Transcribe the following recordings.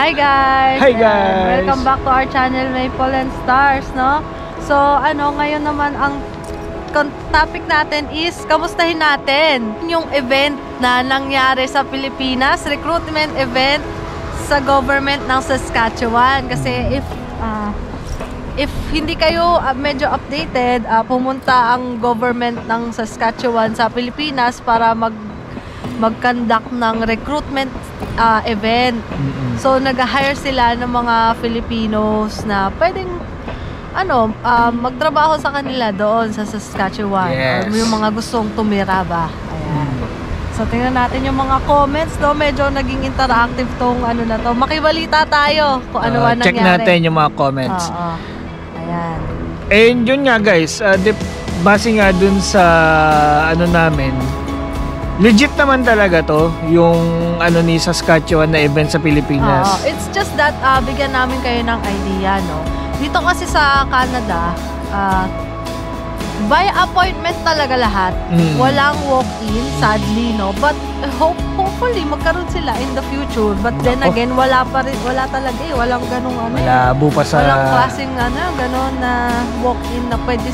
Hi guys! Hi guys! Welcome back to our channel, Maple and Stars, no? So, ngayon naman ang topic natin is kamustahin natin yung event na nangyari sa Pilipinas, recruitment event sa government ng Saskatchewan. Kasi if hindi kayo medyo updated, pumunta ang government ng Saskatchewan sa Pilipinas para mag-conduct ng recruitment event. So nag-hire sila ng mga Filipinos na pwedeng magtrabaho sa kanila doon sa Saskatchewan. Yes. Yung mga gustong tumira ba. Ayan. So tingnan natin yung mga comments, no? Medyo naging interactive tong na to. Makibalita tayo kung ano nangyari. Check natin yung mga comments. Ayan. And yun nga guys, base nga dun sa namin, legit naman talaga to, yung ni Saskatchewan na event sa Pilipinas. It's just that bigyan namin kayo ng idea, no? Dito kasi sa Canada, by appointment talaga lahat. Walang walk-in, sadly, no? But hopefully magkaroon sila in the future. But then again, wala talaga walang ganung Malabo pa sa... Walang klaseng ganon na walk-in na pwede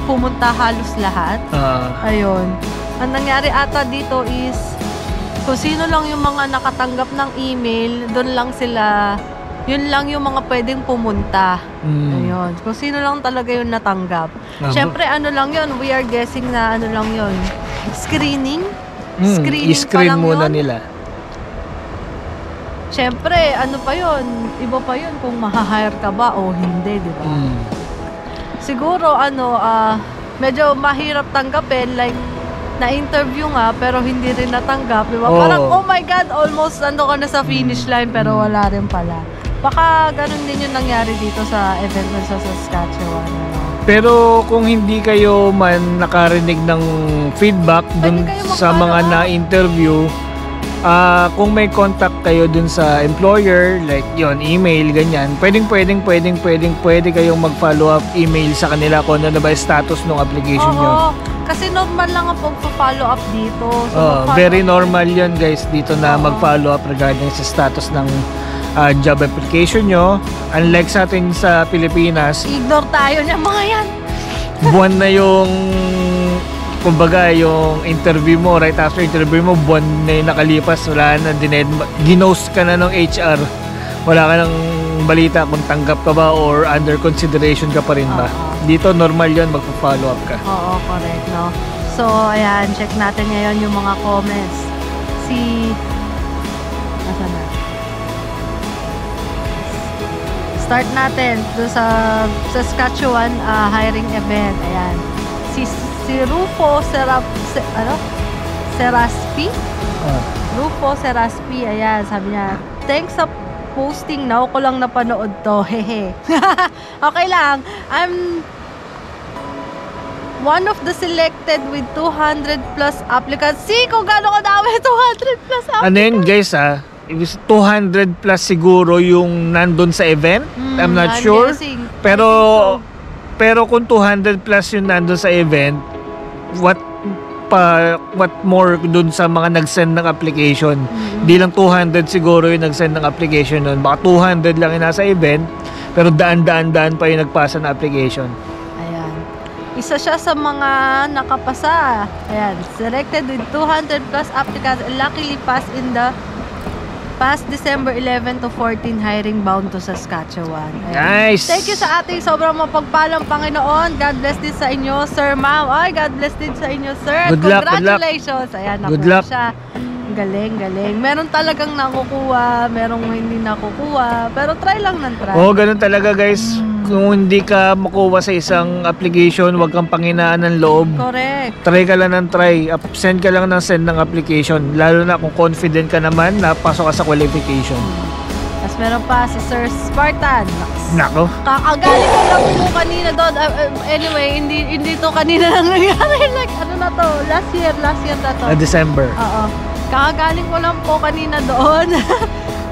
pumunta halos lahat. Ayun. Ang nangyari ata dito is kung sino lang yung mga nakatanggap ng email, doon lang sila, yun lang yung mga pwedeng pumunta. Ayun. Kung sino lang talaga yung natanggap. Siyempre, lang yun, we are guessing na lang yun. Screening? I-screen muna nila. Siyempre, pa yun? Iba pa yun kung maha-hire ka ba o hindi, di ba? Siguro, medyo mahirap tanggapin, like, na-interview nga pero hindi rin natanggap, di ba? Parang, oh my God, almost ka na sa finish line pero wala rin pala. Baka ganun din yung nangyari dito sa event sa Saskatchewan. Pero kung hindi kayo man nakarinig ng feedback dun sa mga na-interview, kung may contact kayo dun sa employer, like yon email, ganyan, pwede kayong mag-follow up email sa kanila kung ano na ba yung status ng application nyo. Kasi normal lang ang pag-follow up dito. So very normal yun guys dito na mag-follow up regarding sa status ng job application nyo. Unlike sa atin sa Pilipinas, ignore tayo niya mga yan. Buwan na yung kumbaga yung interview mo, right after interview mo, buwan na yung nakalipas, wala na, ginost ka na ng HR, wala ka ng balita kung tanggap ka ba or under consideration ka pa rin ba. Dito normal yun, magpa-follow up ka. Oo, correct, no? So ayan, check natin ngayon yung mga comments. Nasaan na? Start natin doon sa Saskatchewan hiring event. Ayan. Si Rufo Seraspi? Rufo Seraspi. Ayan, sabi niya, thanks sa posting, na ako lang napanood to. Hehe. Okay lang. I'm one of the selected with 200 plus applicants. See kung gaano kadami 200 plus applicants. Ano yun guys 200 plus siguro yung nandun sa event. I'm not sure. Guessing. Pero kung 200 plus yung nandun sa event, what more dun sa mga nag-send ng application? Di lang 200 siguro yung nag-send ng application nun. Baka 200 lang yung nasa event, pero daan pa yung nagpasa ng application. Ayan. Isa siya sa mga nakapasa. Ayan. Selected with 200 plus applicants and luckily passed in the past December 11 to 14 hiring bound to Saskatchewan. Ayan. Nice! Thank you sa ating sobrang mapagpalang Panginoon. God bless din sa inyo, Sir Ma'am. Ay, God bless din sa inyo, Sir. Congratulations. Ayan, nakuha siya. Galing. Meron talagang nakukuha, merong hindi nakukuha. Pero try lang ng try. Ganun talaga guys. Kung hindi ka makuha sa isang application, huwag kang panghinaan ng loob. Correct. Try ka lang ng try. Send ka lang ng send ng application. Lalo na kung confident ka naman na pasok ka sa qualification. Tapos meron pa si Sir Spartan. Nako. Kakagaling ko lang po kanina doon. Anyway, hindi to kanina lang nangyari. Like, last year na to. December. Oo. Kakagaling ko lang po kanina doon.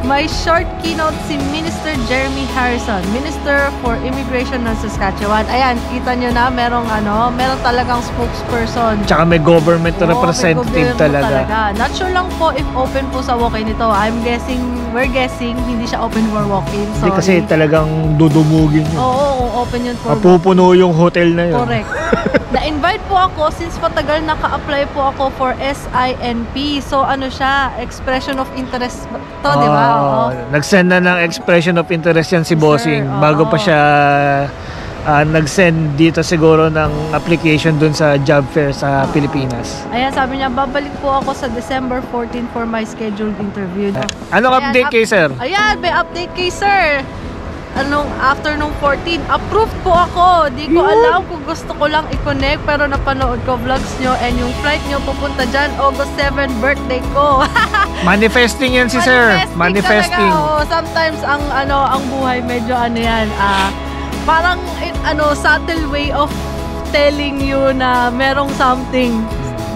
may short keynote si Minister Jeremy Harrison, Minister for Immigration ng Saskatchewan. Ayan, kita nyo na, meron talagang spokesperson. Tsaka may government representative talaga. Not sure lang po if open po sa walk-in ito. We're guessing, hindi siya open for walk-in. Hindi kasi talagang dudumugin yun. Oo, open yun for mapupuno yung hotel na yun. Correct. Na-invite po ako since patagal naka-apply po ako for SINP. So ano siya, expression of interest to, di ba? Nag-send na ng expression of interest yan si Bossing. Bago pa siya nag-send dito siguro ng application dun sa job fair sa Pilipinas. Ayan, sabi niya, babalik po ako sa December 14 for my scheduled interview. Anong update kay sir? Ayan, may update kay sir. After nung 14, approved po ako. Di ko alam kung gusto ko lang i-connect, pero napanood ko vlogs nyo and yung flight nyo pupunta dyan, August 7, birthday ko. Manifesting yan si sir. Manifesting. Sometimes ang buhay medyo yan, parang subtle way of telling you na merong something.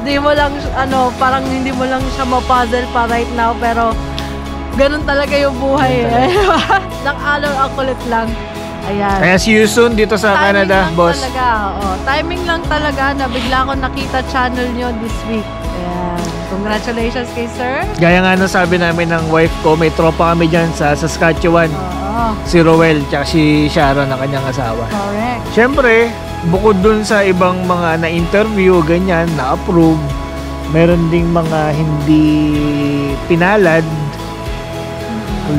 Di mo lang parang hindi mo lang siya ma-puzzle pa right now, pero ganun talaga yung buhay Nang-alor ang kulit lang. Ayan. Kaya see you soon dito sa Canada, boss. Timing lang talaga na bigla ko nakita channel nyo this week. Ayan. Congratulations kay sir. Gaya nga nung sabi namin ng wife ko, may tropa kami dyan sa Saskatchewan. Si Roel, tsaka si Sharon, ang kanyang asawa. Correct. Siyempre, bukod dun sa ibang mga na-interview, ganyan, na-approve, meron ding mga hindi pinalad.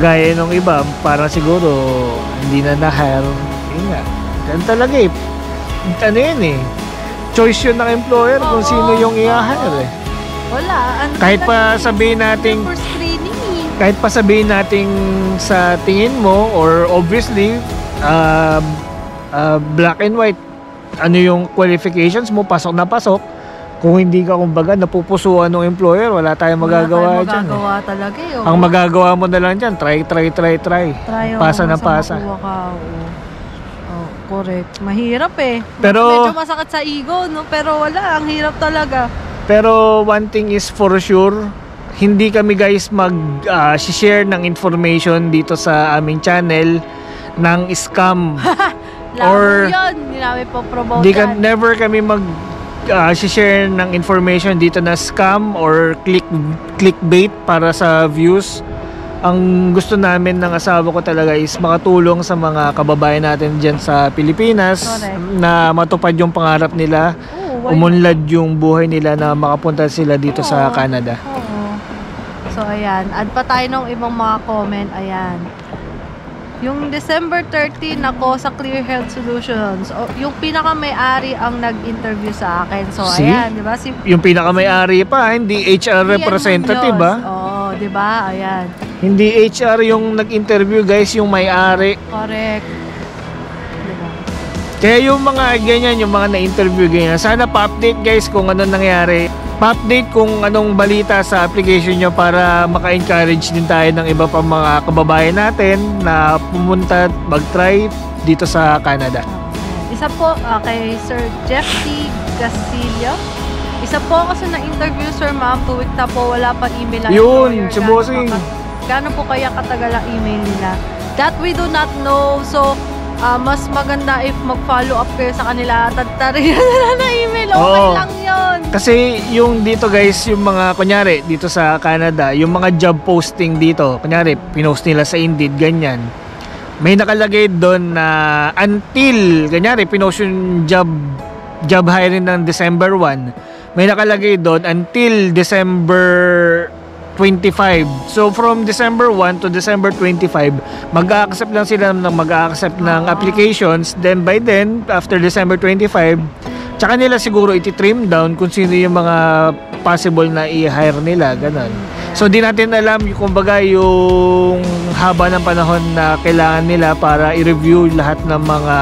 Gaya nung iba, parang siguro hindi na na-hire. Yun nga. Yan talaga eh. Ano yun eh. Choice yun ng employer kung sino yung i-hire eh. Wala. Kahit pa sabihin natin, kahit pa sabihin natin sa tingin mo, or obviously, black and white, ano yung qualifications mo, pasok na pasok. Kung hindi ka kumbaga napupusuan ng employer, wala tayong magagawa dyan. Magagawa talaga yun. Ang magagawa mo na lang dyan, try. Pasa na pasa. Correct. Mahirap eh. Pero, medyo masakit sa ego, no? Pero wala, ang hirap talaga. Pero one thing is for sure, hindi kami guys mag-share ng information dito sa aming channel ng scam. Or yun, hindi namin po promote. Never kami share ng information dito na scam or clickbait para sa views. Ang gusto namin ng asawa ko talaga is makatulong sa mga kababayan natin dyan sa Pilipinas. Correct. Na matupad yung pangarap nila, umunlad yung buhay nila na makapunta sila dito sa Canada. So ayan, add pa tayo ng ibang mga comment. Ayan, yung December 13 ako sa Clear Health Solutions, yung pinaka-may-ari ang nag-interview sa akin. So ayan, di ba? Yung pinaka-may-ari pa, hindi HR representative ba? Oo, di ba? Ayan. Hindi HR yung nag-interview guys, yung may-ari. Correct. Diba? Kaya yung mga ganyan, yung mga na-interview ganyan, sana pa-update guys kung ano nangyari. Pa-update kung anong balita sa application nyo para maka-encourage din tayo ng iba pa mga kababayan natin na pumunta, mag-try dito sa Canada. Isa po kay Sir Jeff T. Gasilio. Isa po ako sa na-interview, Sir Ma'am, 2 weeks na po, wala pa email ang yun, si Bossing. Gano'n po kaya katagal ang email nila? That we do not know. So, mas maganda if mag-follow up kayo sa kanila at tarin na email. Okay lang yun. Kasi yung dito guys, yung mga, kunyari, dito sa Canada, yung mga job posting dito, kunyari, pinost nila sa Indeed, ganyan. May nakalagay doon na until, kunyari, pinost yung job hiring ng December 1. May nakalagay doon until December 25. So from December 1 to December 25, mag-a-accept lang sila ng applications. Then by then, after December 25, tsaka nila siguro iti-trim down kung sino yung mga possible na i-hire nila, ganun. So di natin alam kumbaga yung haba ng panahon na kailangan nila para i-review lahat ng mga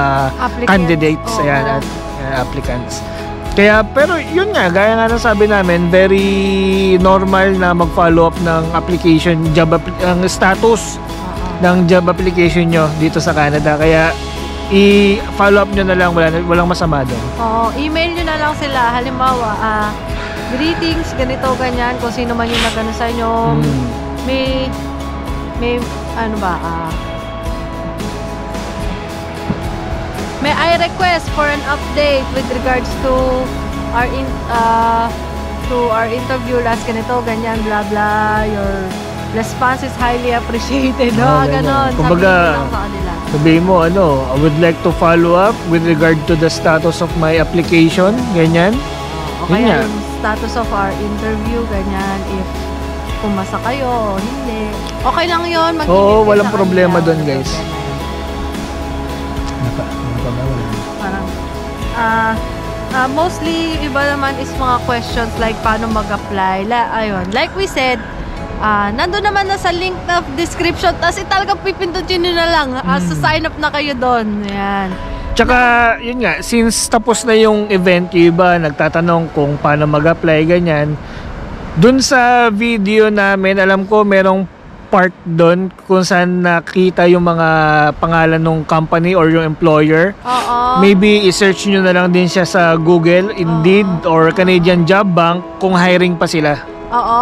candidates at applicants. Kaya, pero yun nga, gaya nga ng sabi namin, very normal na mag-follow up ng application, ang status ng job application nyo dito sa Canada. Kaya, i-follow up nyo na lang, walang masama doon. Oo, email nyo na lang sila. Halimbawa, greetings, ganito, ganyan, kung sino man yung nagano sa inyo. may ano ba, may I request for an update with regards to our interview last ganito, ganyan, blah blah, your response is highly appreciated. Ganon. Kumbaga, sabihin mo, I would like to follow up with regard to the status of my application, ganyan. Okay, yung status of our interview, ganyan, if pumasa kayo o hindi. Okay lang yun. Oo, walang problema doon, guys. Parang, mostly, iba naman is mga questions like paano mag-apply. Ayun, like we said, nandun naman na sa link na description, tapos talagang pipindutin nyo na lang, so sign up na kayo doon. Ayan. Tsaka, yun nga, since tapos na yung event, yung iba nagtatanong kung paano mag-apply, ganyan. Dun sa video namin, alam ko merong part doon kung saan nakita yung mga pangalan ng company or yung employer. Maybe i-search nyo na lang din siya sa Google, Indeed, or Canadian Job Bank kung hiring pa sila.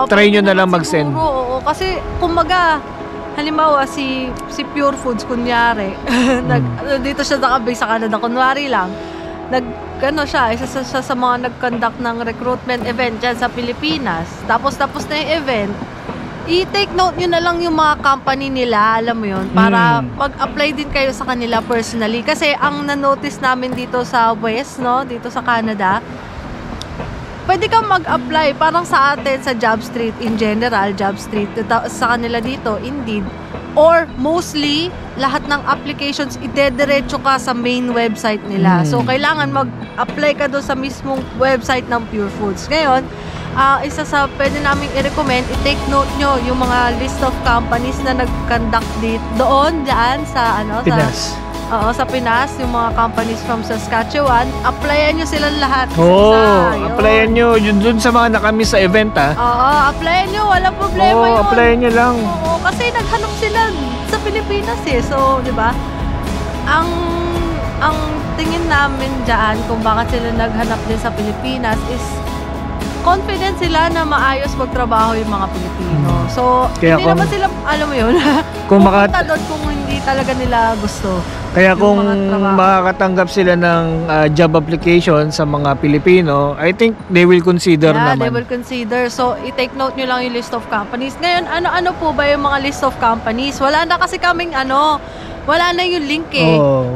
Try nyo na lang mag-send. Oo, kasi kumbaga, halimbawa si Pure Foods kunyari, dito siya nakabase sa Canada, kunwari lang, isa sa mga nag-conduct ng recruitment event dyan sa Pilipinas. Tapos na yung event, i-take note nyo na lang yung mga company nila, alam mo yun, para mag-apply din kayo sa kanila personally. Kasi ang na-notice namin dito sa West, no, dito sa Canada, pwede kang mag-apply parang sa atin sa Job Street in general, Job Street, sa kanila dito, Indeed, or mostly lahat ng applications idediretso ka sa main website nila. So kailangan mag-apply ka doon sa mismong website ng Pure Foods. Ngayon, isa sa pwede naming i-recommend, i-take note nyo yung mga list of companies na nag-conduct dyan sa Pinas. Sa Pinas, yung mga companies from Saskatchewan, applyan nyo sila lahat. Applyan nyo yun dun sa mga nakamiss sa event, applyan nyo, wala problema yun. Applyan nyo lang. Kasi naghanap sila sa Pilipinas So, di ba? Ang tingin namin dyan kung bakit sila naghanap din sa Pilipinas is confident sila na maayos magtrabaho yung mga Pilipino. So, hindi naman sila, alam mo yun, pumunta doon kung hindi talaga nila gusto. Kaya kung makakatanggap sila ng job application sa mga Pilipino, I think they will consider naman. They will consider. So, i-take note nyo lang yung list of companies. Ngayon, ano po ba yung mga list of companies? Wala na kasi kaming wala na yung link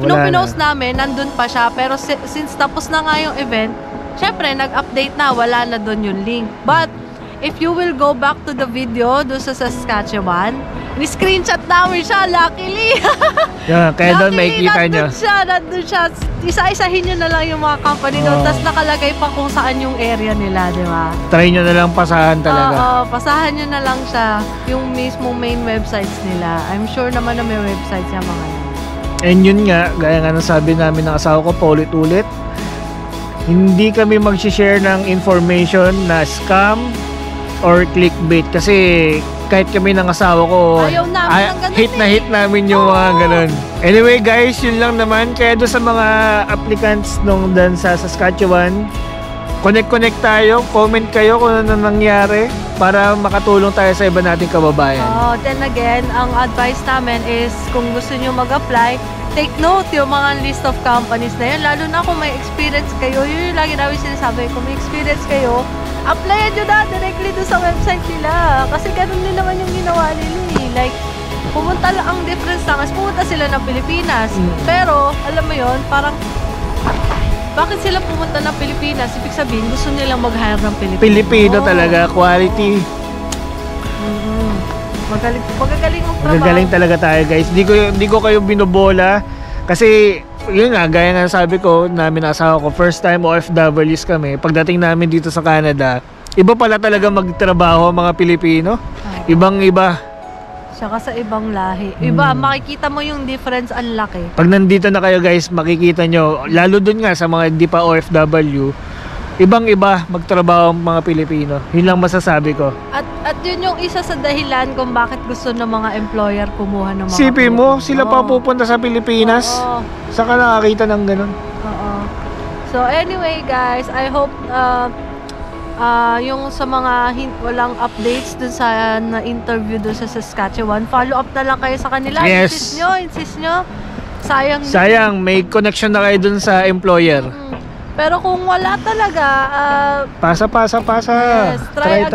Nung pinost namin, nandun pa siya. Pero since tapos na nga yung event, syempre, nag-update na, wala na doon yung link. But, if you will go back to the video doon sa Saskatchewan, ni-screenshot namin siya, luckily. Kaya doon makikita nyo. Nandun siya. Isa-isahin nyo na lang yung mga company doon, tapos nakalagay pa kung saan yung area nila, di ba? Try nyo na lang pasahan talaga. Pasahan nyo na lang siya, yung mismo main websites nila. I'm sure naman na may websites yung mga yun. And yun nga, gaya nga nasabi namin ng asawa ko paulit-ulit, hindi kami mag-share ng information na scam or clickbait kasi kahit kami ng asawa ko hit namin yung mga ganun. Anyway guys, yun lang naman. Kaya doon sa mga applicants nung dan sa Saskatchewan, connect tayo, comment kayo kung ano nangyari para makatulong tayo sa iba nating kababayan. Then again, ang advice namin is kung gusto nyo mag-apply, take note yung mga list of companies na yun, lalo na kung may experience kayo. Yun yung lagi namin sinasabi, kung may experience kayo, applyan nyo na directly doon sa website nila. Kasi ganun din naman yung ginawa nila. Like, pumunta lang, ang difference lang is pumunta sila ng Pilipinas. Pero, alam mo yun, parang, bakit sila pumunta ng Pilipinas? Ibig sabihin, gusto nilang mag-hire ng Pilipino. Pilipino talaga, quality. Magagaling magtrabaho. Magagaling talaga tayo guys. Di ko kayo binobola kasi yun nga, gaya nga sabi ko namin asawa ko, first time OFWs kami. Pagdating namin dito sa Canada, iba pala talaga magtrabaho ang mga Pilipino. Ibang-iba. Saka sa ibang lahi. Iba, makikita mo yung difference, ang laki. Pag nandito na kayo guys, makikita nyo, lalo dun nga sa mga hindi pa OFW, ibang-iba magtrabaho ang mga Pilipino. Yun lang masasabi ko. At yun yung isa sa dahilan kung bakit gusto ng mga employer kumuha ng mga Sipi mo, sila pa pupunta sa Pilipinas. Saka nakakita ng ganun. So anyway guys, I hope yung sa mga walang updates dun sa na-interview dun sa Saskatchewan, follow up na lang kayo sa kanila. Yes. Insist nyo. Sayang, may connection na kayo dun sa employer. Pero kung wala talaga, Pasa. yes, try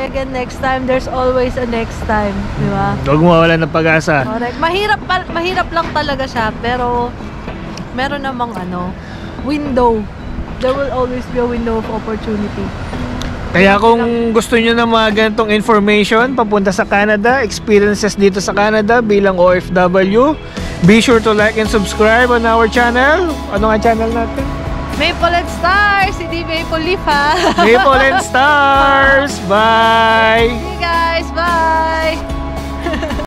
again next time. There's always a next time, di ba? Huwag mawala ng pag-asa. Correct. Mahirap lang talaga siya, pero meron namang window. There will always be a window of opportunity. Kaya kung gusto nyo ng mga ganitong information papunta sa Canada, experiences dito sa Canada bilang OFW, be sure to like and subscribe on our channel. Ano nga channel natin? Maple and Stars! Hindi Maple Leaf, ha? Maple and Stars! Bye! Okay guys, bye!